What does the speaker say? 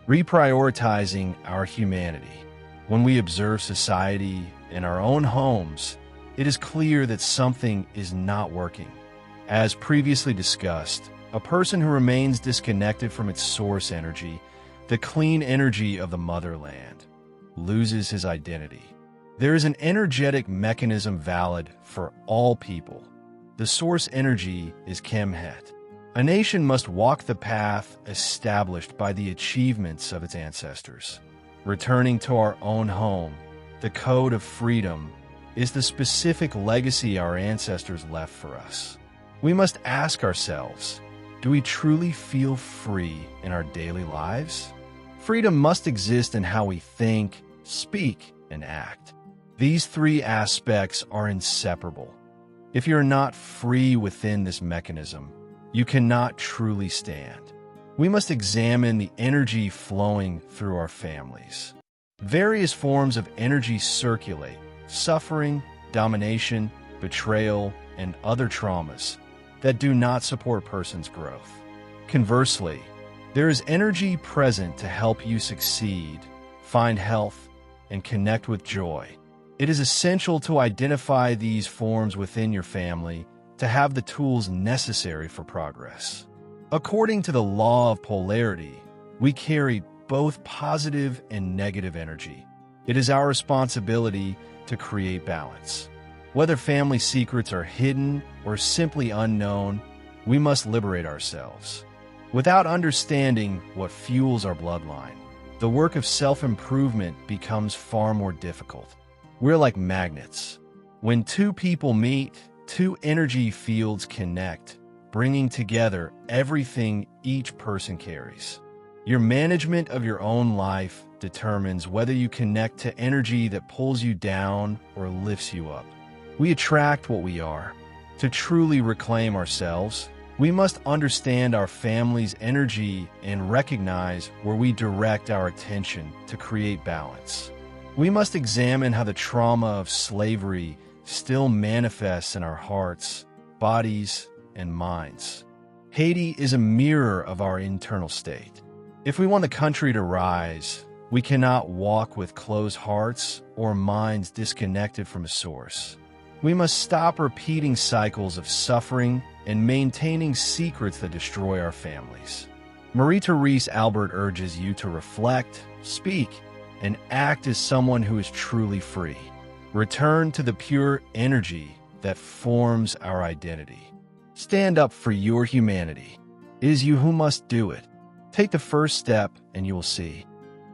Reprioritizing our humanity. When we observe society in our own homes, it is clear that something is not working. As previously discussed, a person who remains disconnected from its source energy, the clean energy of the motherland, loses his identity. There is an energetic mechanism valid for all people. The source energy is Kemhet. A nation must walk the path established by the achievements of its ancestors. Returning to our own home, the code of freedom, is the specific legacy our ancestors left for us. We must ask ourselves, do we truly feel free in our daily lives? Freedom must exist in how we think, speak, and act. These three aspects are inseparable. If you're not free within this mechanism, you cannot truly stand. We must examine the energy flowing through our families. Various forms of energy circulate: suffering, domination, betrayal, and other traumas that do not support a person's growth. Conversely, there is energy present to help you succeed, find health, and connect with joy. It is essential to identify these forms within your family to have the tools necessary for progress. According to the law of polarity, we carry both positive and negative energy. It is our responsibility to create balance. Whether family secrets are hidden or simply unknown, we must liberate ourselves. Without understanding what fuels our bloodline, the work of self-improvement becomes far more difficult. We're like magnets. When two people meet, two energy fields connect, bringing together everything each person carries. Your management of your own life determines whether you connect to energy that pulls you down or lifts you up. We attract what we are. To truly reclaim ourselves, we must understand our family's energy and recognize where we direct our attention to create balance. We must examine how the trauma of slavery still manifests in our hearts, bodies, and minds. Haiti is a mirror of our internal state. If we want the country to rise, we cannot walk with closed hearts or minds disconnected from a source. We must stop repeating cycles of suffering and maintaining secrets that destroy our families. T.Albert urges you to reflect, speak, and act as someone who is truly free. Return to the pure energy that forms our identity. Stand up for your humanity. It is you who must do it. Take the first step and you will see.